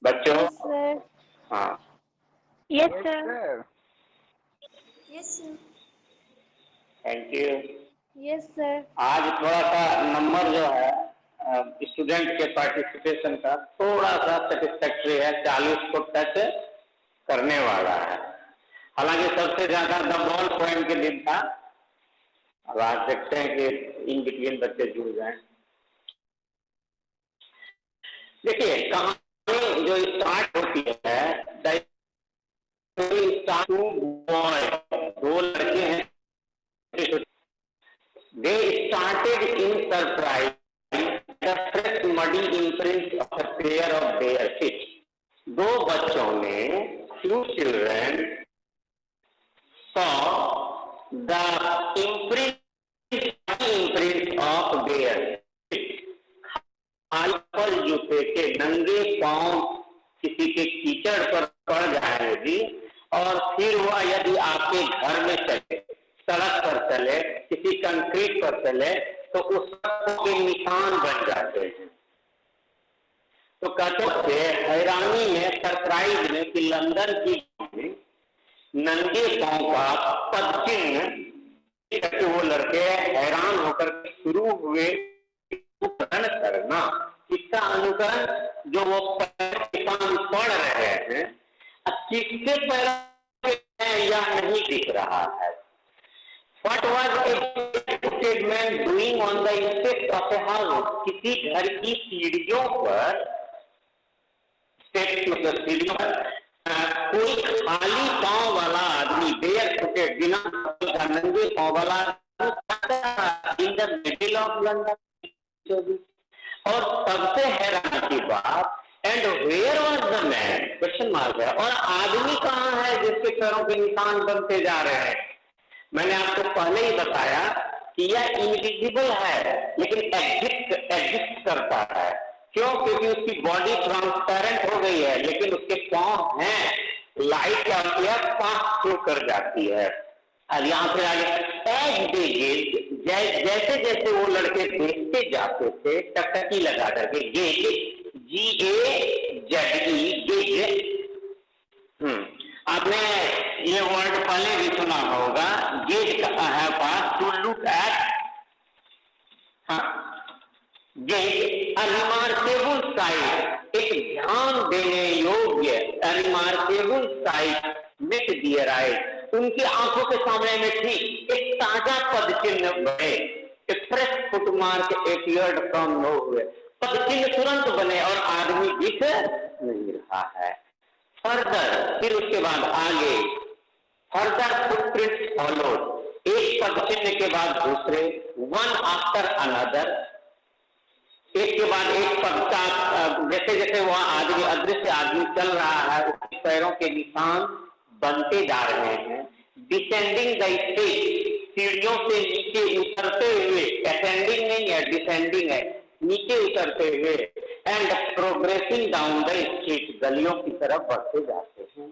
बच्चों। Yes, sir. हाँ, Yes, Yes, sir. sir. Yes, sir. Thank you. Yes, sir. आज थोड़ा सा नंबर जो है स्टूडेंट के पार्टिसिपेशन का थोड़ा सा सेटिस्फैक्ट्री है, 40 को टच करने वाला है। हालांकि सबसे ज्यादा द बॉल पॉइंट के दिन था। अब आज देखते हैं कि इन बिटवीन बच्चे जुड़ जाएं। देखिए, कहानी जो स्टार्ट होती है, दो लड़के हैं। They started in surprise the fresh muddy imprint of a pair of their feet. दो बच्चों ने, two children saw the imprint of their खाल जूते के नंगे पांव किसी के कीचड़ पर पड़ जाएगी और फिर वह यदि आपके घर में चले, सड़क पर चले, किसी कंक्रीट पर चले, तो उस के निशान बन जाते हैं। तो कहते थे हैरानी में, सरप्राइज में, कि लंदन की नंगे पांव का पदचिन्ह, वो लड़के हैरान होकर शुरू हुए अनुकरण करना। इसका अनुकरण जो वो किसान पढ़ रहे हैं, किसके पैर या नहीं दिख रहा है। What was a man doing on the steps of a house? किसी घर की सीढ़ियों पर, स्टेप्स मतलब सीढ़ियों पर, कोई खाली पांव वाला आदमी, बेयर फुटेड, बिना नंगे पांव वाला in the middle of London. और सबसे हैरान की बात, and where was the man, question mark है, और आदमी कहाँ है जिसके पैरों के निशान बनते जा रहे हैं। मैंने आपको पहले ही बताया कि यह इनविजिबल है लेकिन एग्जिस्ट करता है। क्यों? क्योंकि उसकी बॉडी ट्रांसपेरेंट हो गई है, लेकिन उसके पांव हैं, लाइट क्या होती है, पास थ्रू कर जाती है। अब यहाँ से आगे, एज दे गेज, जैसे जैसे वो लड़के देखते जाते थे, टकटकी लगा करके, गेज, GAZE, गेज। आपने ये वर्ड पहले भी सुना होगा, गेज का है पास, to look at, gaze remarkable sight, एक ध्यान देने योग्य, remarkable sight met their eyes, उनकी आंखों के सामने में ठीक एक ताजा पद चिन्ह बने, fresh footmark appeared from nowhere, पद चिन्ह तुरंत बने और आदमी दिख नहीं रहा है। फर्दर, फिर उसके बाद आगे, फर्दर फुटप्रिंट्स फॉलोड, एक पद चिन्ह के बाद दूसरे, वन आफ्टर अनदर, एक के बाद एक पद का, जैसे जैसे वह आदमी, अदृश्य आदमी चल रहा है, उसके पैरों के निशान बनते जा रहे हैं। डिसेंडिंग द स्टेज, सीढ़ियों से नीचे उतरते हुए, असेंडिंग नहीं है, डिसेंडिंग है, नीचे उतरते हुए, and progressing down the street, गलियों की तरफ बढ़ते जाते हैं।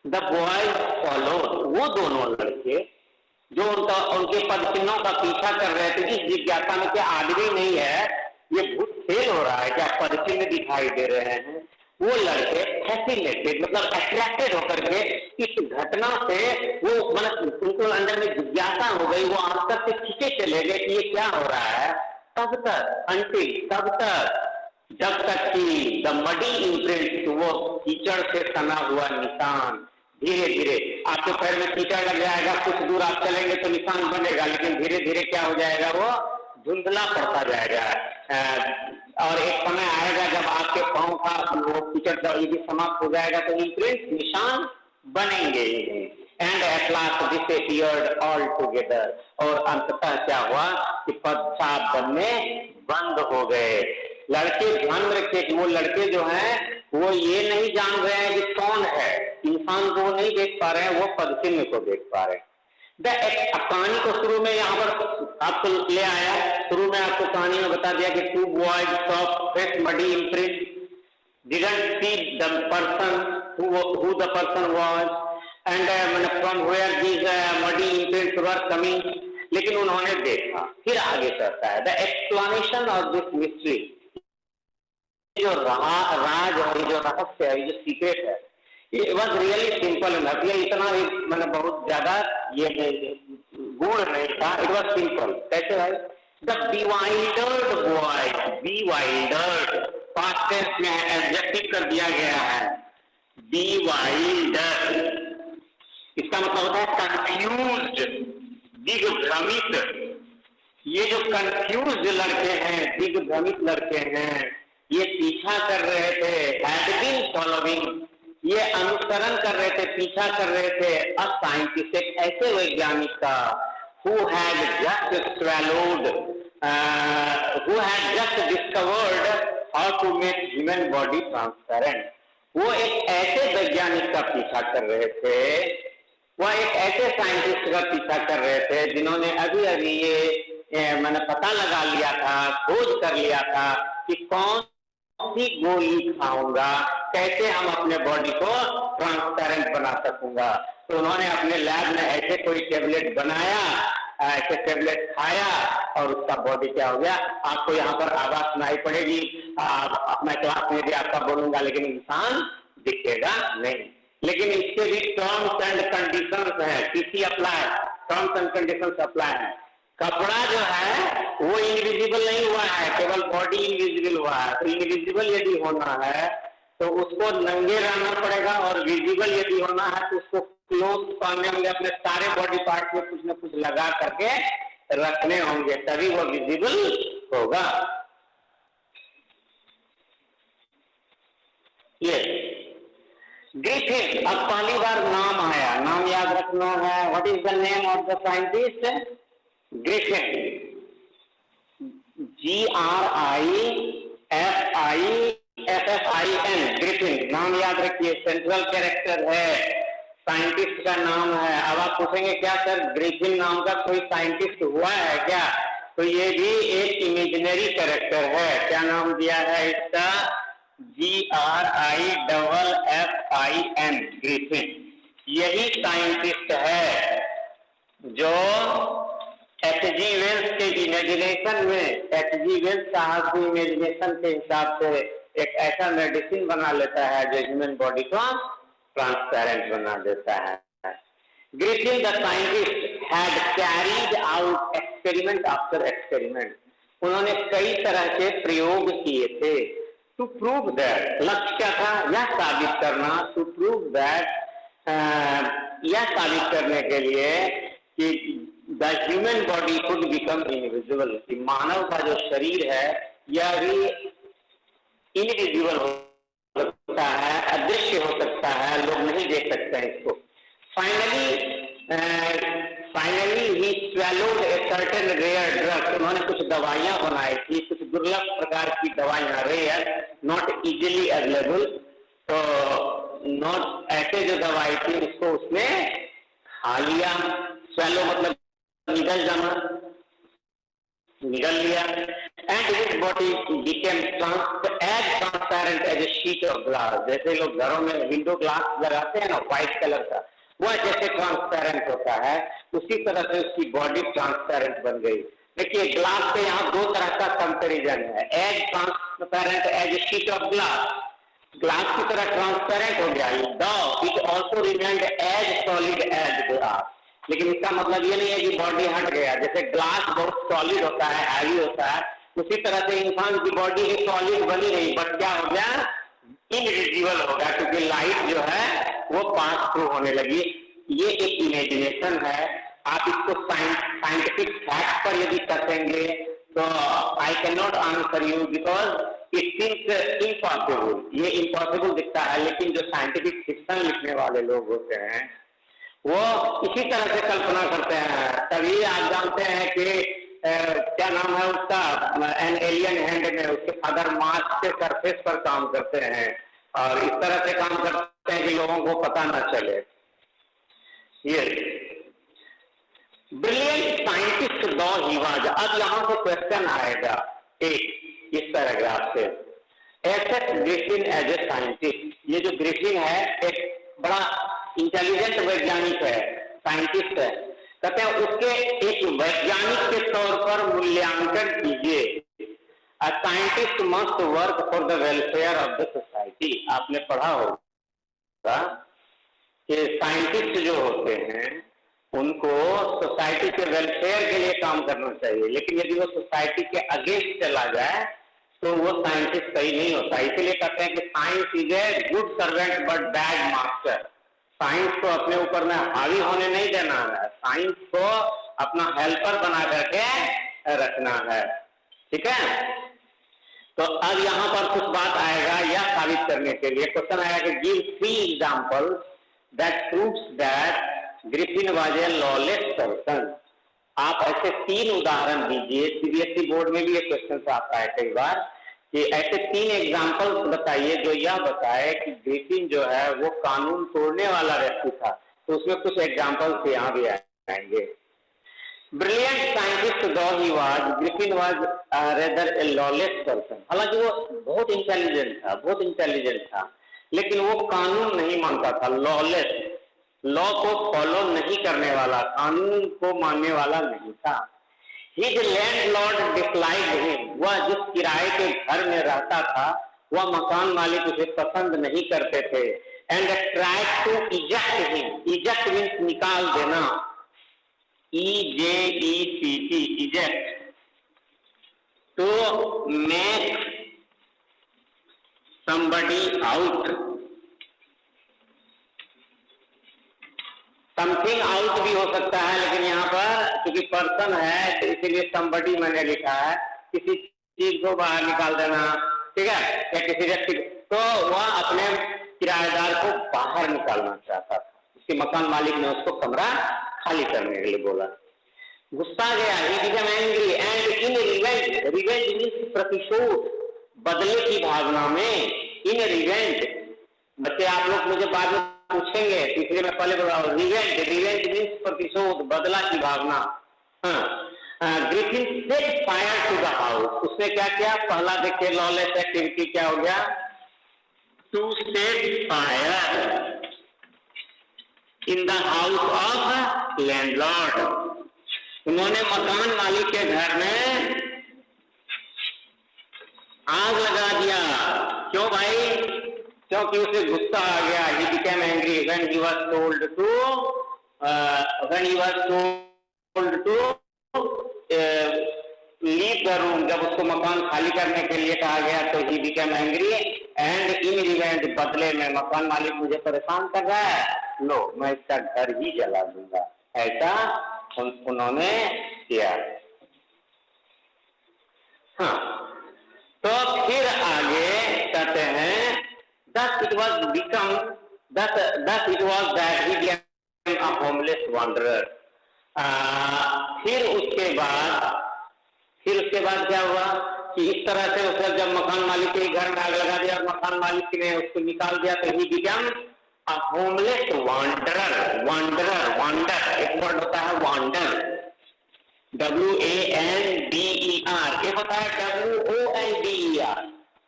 द बॉयज फॉलोड, वो दोनों लड़के जो उनके पद चिन्हों का पीछा कर रहे थे, इस जिज्ञासा में कि आदमी नहीं है, ये भूत खेल हो रहा है, क्या पद चिन्ह दिखाई दे रहे हैं, वो लड़के फैसिनेटेड, मतलब अट्रैक्टेड होकर के इस घटना से, वो मतलब उनको अंदर में जिज्ञासा हो गई, वो आंसर से खींचे चले गए कि ये क्या हो रहा है। तब तक, अंतिम, तब तक, जब तक कि द मडी इम्प्रिंट, वो कीचड़ से सना हुआ निशान, धीरे धीरे आपके पैर में कीचड़ लग जाएगा, कुछ दूर आप चलेंगे तो निशान बनेगा, लेकिन धीरे धीरे क्या हो जाएगा, वो धुंधला पड़ता जाएगा। और एक समय आएगा जब आपके पांव का वो कीचड़ यदि समाप्त हो जाएगा तो इम्प्रिंट, निशान बनेंगे। And at last this appeared all together, और अंततः क्या हुआ कि पद साफ बनने बंद हो गए। लड़के ध्यान में रखिए कि वो लड़के जो हैं वो ये नहीं जान रहे हैं कि कौन है, इंसान को वो नहीं देख पा रहे हैं, वो पद चिन्ह को देख पा रहे हैं। कहानी को शुरू में यहाँ पर आपको ले आया, शुरू में आपको कहानी में बता दिया कि two boys saw fresh muddy imprint, didn't see the person who the person was, and from where these muddy imprints were coming, लेकिन उन्होंने देखा। फिर आगे चलता है, the explanation of this mystery, जो राज है, जो रहस्य है, जो सीक्रेट है, ये वॉज रियली सिंपल इनफ। ये इतना भी मैंने बहुत ज्यादा ये गुण नहीं था, इट वॉज सिंपल। कैसे भाई? द डिवाइडर्ड बॉय, डिवाइडर्ड पास्ट टेंस में एडजेक्टिव कर दिया गया है, डिवाइडर। इसका मतलब होता है कंफ्यूज्ड, दिग्भ्रमित। ये जो कंफ्यूज लड़के हैं, दिग्भ्रमित लड़के हैं, ये पीछा कर रहे थे, had been following, ये अनुसरण कर रहे थे, पीछा कर रहे थे अ साइंटिस्ट, एक ऐसे वैज्ञानिक का who had just swallowed, who had just discovered how to make human body transparent। वो एक ऐसे वैज्ञानिक का पीछा कर रहे थे, वह एक ऐसे साइंटिस्ट का पीछा कर रहे थे जिन्होंने अभी अभी ये मैंने पता लगा लिया था, खोज कर लिया था कि कौन सी गोली खाऊंगा, कैसे हम अपने बॉडी को ट्रांसपेरेंट बना सकूंगा। तो उन्होंने अपने लैब में ऐसे कोई टेबलेट बनाया, ऐसे टेबलेट खाया और उसका बॉडी क्या हो गया। आपको यहाँ पर आवाज सुनाई पड़ेगी, मैं क्लास में भी आपका बोलूंगा, लेकिन इंसान दिखेगा नहीं। लेकिन इसके भी टर्म्स एंड कंडीशंस है, किसी apply, terms and conditions apply है। कपड़ा जो है वो इनविजिबल नहीं हुआ है, केवल बॉडी इनविजिबल हुआ है। तो इनविजिबल यदि होना है तो उसको नंगे रहना पड़ेगा, और विजिबल यदि होना है तो उसको क्लोज पहनने होंगे, अपने सारे बॉडी पार्ट में कुछ न कुछ लगा करके रखने होंगे, तभी वो विजिबल होगा। ये ग्रिफिन, अब पहली बार नाम आया, नाम याद रखना है। What is the name of the scientist? Griffin, GRIFFIN, Griffin. नाम याद रखिए, सेंट्रल कैरेक्टर है, साइंटिस्ट का नाम है। अब आप पूछेंगे क्या सर ग्रिफिन नाम का कोई साइंटिस्ट हुआ है क्या? तो ये भी एक इमेजिनरी कैरेक्टर है। क्या नाम दिया है इसका? GRIFFIN, Griffin. यही साइंटिस्ट है जो H.G. वेल्स के इमेजिनेशन में, H.G. वेल्स साहब की इमेजिनेशन के हिसाब से एक ऐसा मेडिसिन बना लेता है जो ह्यूमन बॉडी को ट्रांसपेरेंट बना देता है। Griffin the scientist had carried out experiment after experiment. उन्होंने कई तरह के प्रयोग किए थे। टू प्रूव दैट, लक्ष्य क्या था? यह साबित करना, टू प्रूव दैट, यह साबित करने के लिए कि the human body could become invisible, कि मानव का जो शरीर है यह भी इनविजिबल हो सकता है, अदृश्य हो सकता है, लोग नहीं देख सकते हैं इसको। Finally he swallowed a certain rare drug. उन्होंने कुछ दवाइयां बनाई थी, कुछ दुर्लभ प्रकार की दवाइयां, रेयर, नॉट इजीली अवेलेबल। तो नॉट, ऐसे जो दवाई थी उसको उसने खा लिया। स्वैलो मतलब निगल जाना, निगल लिया। And his body became as transparent as a sheet of glass. जैसे लोग घरों में विंडो ग्लास लगाते हैं ना व्हाइट कलर का, वह जैसे ट्रांसपेरेंट होता है, उसी तरह से उसकी बॉडी ट्रांसपेरेंट बन गई। देखिए ग्लास के यहाँ दो तरह का कंपेरिजन है, as transparent as a sheet of glass, glass की तरह ट्रांसपेरेंट हो गया। It also remained as solid as glass. लेकिन इसका मतलब ये नहीं है कि बॉडी हट गया। जैसे ग्लास बहुत सॉलिड होता है, हैवी होता है, उसी तरह से इंसान की बॉडी भी सॉलिड बनी रही, बट क्या हो गया? इनविजिबल हो गया, क्योंकि लाइट जो है वो पास थ्रू होने लगी। ये एक इमेजिनेशन है। आप इसको साइंटिफिक फैक्ट पर यदि कसेंगे तो I can not answer you, because it seems impossible. ये इम्पॉसिबल दिखता है, लेकिन जो साइंटिफिक फिक्शन लिखने वाले लोग होते हैं वो इसी तरह से कल्पना करते हैं। तभी आप जानते हैं कि क्या नाम है उसका, एन एलियन हैंड में उसके फादर मार्स के सरफेस पर काम करते हैं, और इस तरह से काम करते हैं कि लोगों को पता न चले। ये ब्रिलियंट साइंटिस्ट दो ही वाज। अब यहाँ से क्वेश्चन आएगा एक इस पैराग्राफ से, as Griffin as a scientist. ये जो ग्रिफिन है एक बड़ा इंटेलिजेंट वैज्ञानिक है, साइंटिस्ट है। कहते हैं उसके एक वैज्ञानिक के तौर पर मूल्यांकन कीजिए। A scientist must work for the welfare of the society. आपने पढ़ा होगा कि साइंटिस्ट जो होते हैं उनको सोसाइटी के वेलफेयर के लिए काम करना चाहिए, लेकिन यदि वो सोसाइटी के अगेंस्ट चला जाए तो वो साइंटिस्ट सही नहीं होता। इसीलिए कहते हैं कि science is a good servant but bad master. Science को अपने ऊपर में हावी होने नहीं देना है, साइंस को अपना हेल्पर बना करके रखना है। ठीक है, तो अब यहां पर कुछ बात आएगा यह साबित करने के लिए। क्वेश्चन आएगा कि give 3 example that proves that Griffin was a lawless person. आप ऐसे 3 उदाहरण दीजिए। सीबीएसई बोर्ड में भी ये क्वेश्चन आता है कई बार कि ऐसे 3 एग्जांपल्स बताइए जो यह बताए कि ग्रिफिन जो है वो कानून तोड़ने वाला व्यक्ति था। तो उसमें कुछ एग्जांपल्स यहाँ भी आएंगे। Brilliant scientist though he was, Griffin was rather a lawless person। हालांकि वो बहुत इंटेलिजेंट था, लेकिन वो कानून नहीं मानता था। लॉलेस, लॉ को फॉलो नहीं करने वाला, कानून को मानने वाला नहीं था। His landlord disliked him। वह जिस किराए के घर में रहता था वह मकान मालिक उसे पसंद नहीं करते थे। And tried to eject him। eject means निकाल देना, EJECT, eject, to make somebody out। Something out भी हो सकता है, लेकिन यहाँ पर क्योंकि पर्सन है तो इसीलिए somebody मैंने लिखा है, किसी चीज को बाहर निकाल देना। ठीक है, या किसी व्यक्ति, तो वह अपने किराएदार को बाहर निकालना चाहता था। उसके मकान मालिक ने उसको कमरा खाली करने के लिए बोला। गुस्सा गया, he became angry and in revenge, revenge means प्रतिशोध, बदले की भावना में। in revenge, बच्चे आप लोग मुझे बाद में पूछेंगे इसलिए मैं पहले बोल रहा हूँ। रिवेंज, रिवेंज मीन्स प्रतिशोध, बदला की भावना। Griffin set fire to the house. उसने क्या किया? पहला देखिए लॉलेस एक्टिविटी क्या हो गया, to set fire in the house of landlord. उन्होंने मकान मालिक के घर में आग लगा दिया। क्यों भाई? क्योंकि उसे गुस्सा आ गया। He became angry when he was told to leave the room। जब उसको मकान खाली करने के लिए कहा गया तो he became angry and in revenge, बदले में मकान मालिक मुझे परेशान कर रहा है, लो मैं इसका घर ही जला दूंगा। ऐसा उन्होंने किया। हाँ, तो फिर आगे कहते हैं thus it was that he became a homeless wanderer। फिर उसके बाद क्या हुआ कि इस तरह से उसने जब मकान मालिक के घर में आग लगा दिया, मकान मालिक ने उसको निकाल दिया, तो he became a homeless wanderer। wander एक वर्ड होता है wander, WANDER, एक होता है WONDER।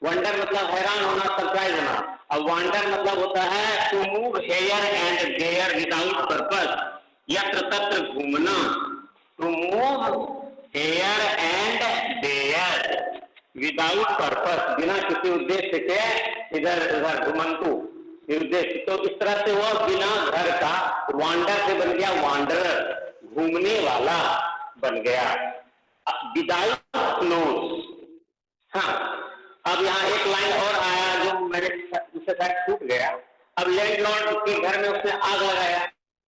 वंडर मतलब हैरान होना, सरप्राइज होना। अब वांडर मतलब होता है to move here and there without purpose, यत्र तत्र घूमना। To move here and there without purpose, बिना किसी उद्देश्य के इधर उधर घुमंतु उद्देश्य। तो इस तरह से वह बिना घर का वांडर से बन गया वांडरर, घूमने वाला बन गया। Without clothes. हाँ, अब यहाँ एक लाइन और आया जो मैंने उससे शायद छूट गया। अब लैंडलॉर्ड के घर में उसने आग लगाया।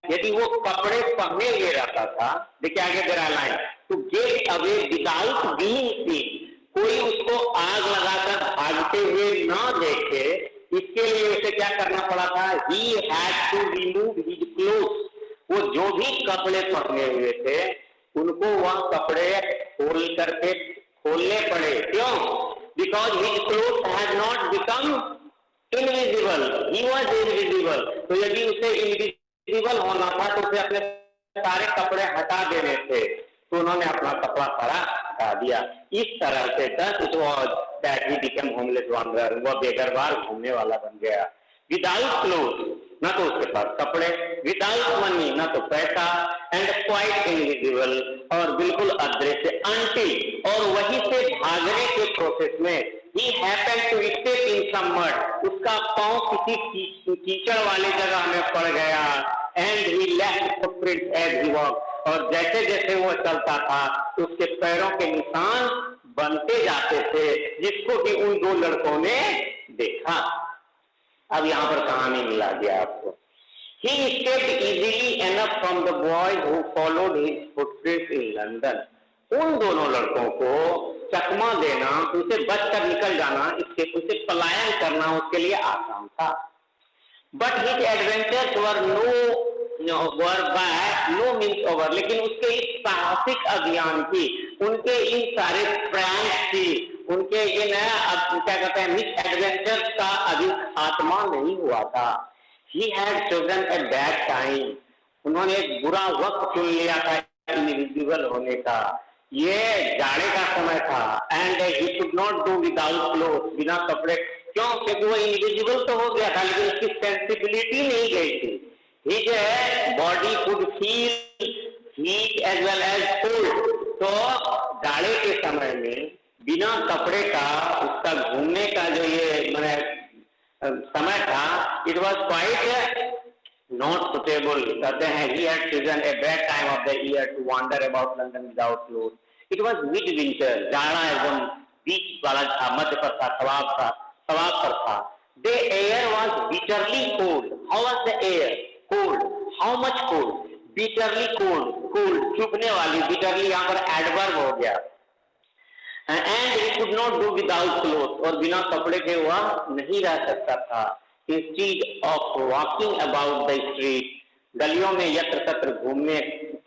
यदि वो कपड़े पहने हुए रहता था, देखिए आगे दे रहा लाइन, तो get away without being seen, कोई उसको आग लगाकर भागते हुए न देखे, इसके लिए उसे क्या करना पड़ा था? He had to remove his clothes. वो जो भी कपड़े पहने हुए थे उनको वह कपड़े खोलने पड़े। क्यों? Because his clothes had not become invisible, he was invisible। तो यदि उसे इनविजिबल होना था तो उसे अपने सारे कपड़े हटा देने थे, तो उन्होंने अपना कपड़ा सारा हटा दिया। इस तरह से thus it was that he became homeless wanderer, वह बेघरबार घूमने वाला बन गया। Without clothes, ना तो उसके पास कपड़े, विदाउट मनी, ना तो पैसा, एंड क्वाइट इनविजिबल, और बिल्कुल अदृश्य, अंटिल, और वहीं से भागने के प्रोसेस में he happened to step in some mud, उसका पांव किसी कीचड़ वाली जगह में पड़ गया, and he left footprints as he walked, और जैसे जैसे वो चलता था उसके पैरों के निशान बनते जाते थे, जिसको कि उन दो लड़कों ने देखा। अब यहाँ पर कहानी मिला दिया आपको। He stepped easily enough from the boy who followed his footprints in London, उन दोनों लड़कों को चकमा देना, उसे बचकर निकल जाना, इसके उसे पलायन करना उसके लिए आसान था। But his adventures were no means over, लेकिन उसके इस साहसिक अभियान की, उनके इन सारे प्रयास की, उनके इन क्या कहते हैं मिस एडवेंचर्स का अभी खात्मा नहीं हुआ था। He had chosen a bad time, उन्होंने एक बुरा वक्त चुन लिया था इनविजिबल होने का। ये जाड़े का समय था, and he could not do without cloth, बिना कपड़े, क्यों? क्योंकि वो इनविजिबल तो हो गया था लेकिन उसकी सेंसिबिलिटी नहीं गई थी। His body could feel heat as well as cold, तो जाड़े के समय में बिना कपड़े का उसका घूमने का जो ये मैंने समय था, it was quite not suitable. कहते हैं he had chosen a bad time of the year to wander about London without clothes. It was mid-winter, जाड़ा एकदम बीच वाला था, मध्य पर था, सवाब पर था। The air was bitterly cold. How was the air? Cold. How much cold? Bitterly cold. Cold, चुभने वाली, bitterly यहाँ पर adverb हो गया। And he could not do without clothes, और बिना कपड़े के वह नहीं रह सकता था। Instead of walking about the street, गलियों में यत्र तत्र घूमने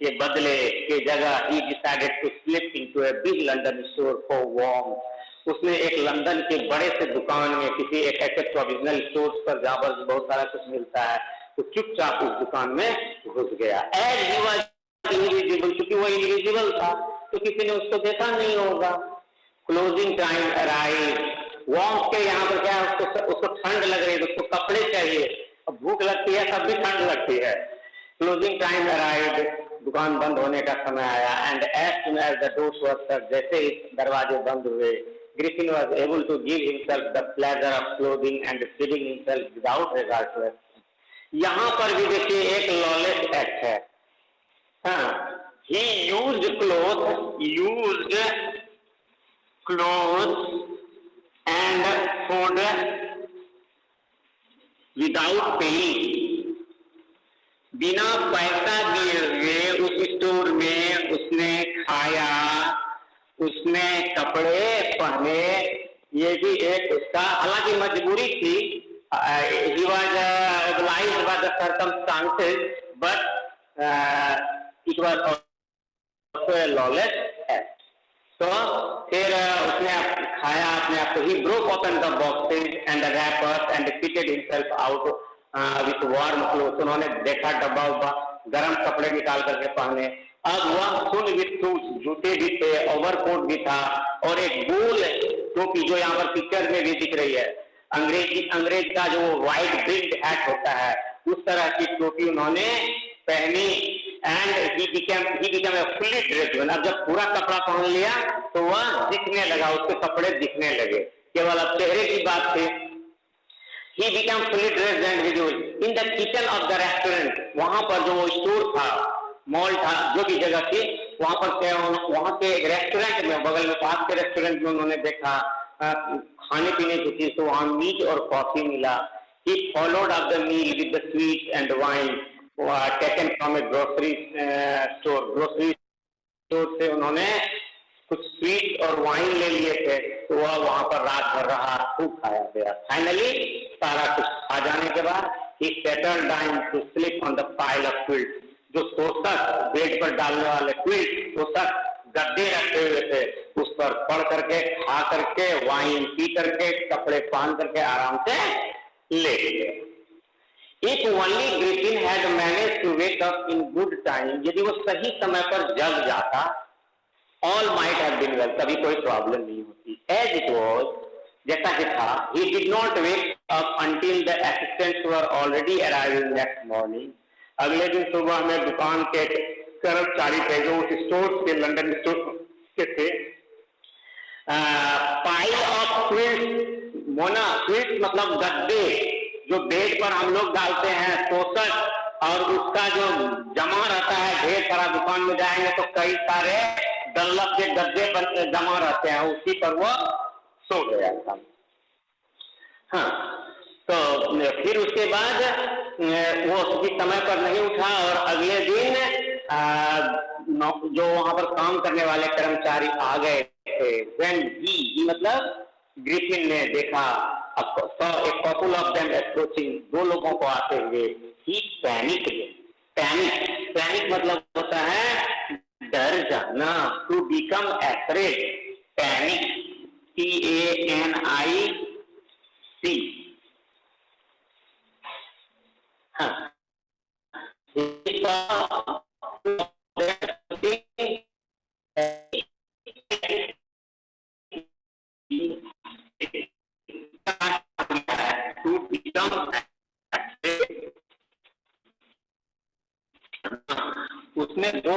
के बदले के जगह he decided to slip into a big London store for warmth. उसने एक लंदन के बड़े से दुकान में, किसी एक ऐसे प्रोविजनल स्टोर्स पर जहाँ पर बहुत सारा कुछ मिलता है, तो चुपचाप उस दुकान में घुस गया। As he was invisible, क्योंकि वो इनविजिबल था तो किसी ने उसको देखा नहीं होगा। क्लोजिंग टाइम अराइव, वार्म के यहाँ पर क्या है, उसको ठंड लग रही है, उसको कपड़े चाहिए, अब भूख लगती है तब भी ठंड लगती है। क्लोजिंग टाइम अराइव, दुकान बंद होने का समय आया, and as soon as the doors were shut, जैसे ही दरवाजे बंद हुए, Griffin was able to give himself the pleasure of clothing and feeding himself without regard to it. यहाँ पर भी देखिए एक लॉलेस एक्ट है। हाँ, he used clothes and food without paying, बिना पैसा दिए हुए उस स्टोर में उसने खाया, उसने कपड़े पहने, ये भी एक उसका, हालांकि मजबूरी थी, he was obliged by the circumstances, but it was also a lawless act. तो फिर उसने खाया अपने आप को, he broke open the boxes and the wrappers and fitted himself out with warm clothes. उन्होंने देखा डब्बा उब्बा, गर्म कपड़े निकाल करके पहने। अब वह फुल विथ शूज, जूते भी थे, ओवरकोट भी था, और एक गोल टोपी जो यहाँ पर पिक्चर में भी दिख रही है, अंग्रेज का जो व्हाइट ब्रिम्ड हैट होता है, उस तरह की टोपी उन्होंने पहनी। And he became a fully dressed man. अब जब पूरा कपड़ा पहन लिया तो वह दिखने लगा, उसके कपड़े दिखने लगे, केवल अब चेहरे की बात थी। He became fully dressed and visible in the kitchen of the restaurant. वहां पर जो स्टोर था, मॉल था, जो भी जगह थी, वहां पर वहां के एक रेस्टोरेंट में, बगल में पास के रेस्टोरेंट में उन्होंने देखा खाने पीने की चीज, तो वहां मीट और कॉफी मिला। He followed up the meal with the sweets and wine taken from a grocery store से उन्होंने कुछ स्वीट और वाइन ले लिए थे, तो वह वहां पर रात भर रहा, खूब खाया गया। फाइनली सारा कुछ खा जाने के बाद he settled down to sleep on the pile of quilts, जो तोशक, बेड पर डालने वाले क्विल्ट, तोशक गद्दे रखे हुए थे, उस पर पड़ करके, खा करके, वाइन पी करके, कपड़े पहन करके आराम से ले गए। If only Griffin had managed to wake up in good time, यदि वो सही समय पर जग जाता, all might have been well, कभी कोई प्रॉब्लम नहीं होती। As it was, जैसा कि था, he did not wake up until the assistants were already arriving next morning. अगले दिन सुबह में दुकान के कर्मचारी थे जो उस स्टोर के लंदन स्टोर के थे, pile of sweets, Mona sweets मतलब गद्दे जो बेड पर हम लोग डालते हैं तोशक, और उसका जो जमा रहता है ढेर सारा, दुकान में जाएंगे तो कई सारे डल्लप के गद्दे पर जमा रहते हैं, उसी पर वो सो गया था। हाँ, तो फिर उसके बाद वो उसकी समय पर नहीं उठा और अगले दिन जो वहां पर काम करने वाले कर्मचारी आ गए थे, when he मतलब ग्रिफिन ने देखा, एक कपल ऑफ देम अप्रोचिंग, दो लोगों को आते हुए, ही पैनिक मतलब होता है डर जाना, to become afraid, panic, PANIC। हाँ, उसने दो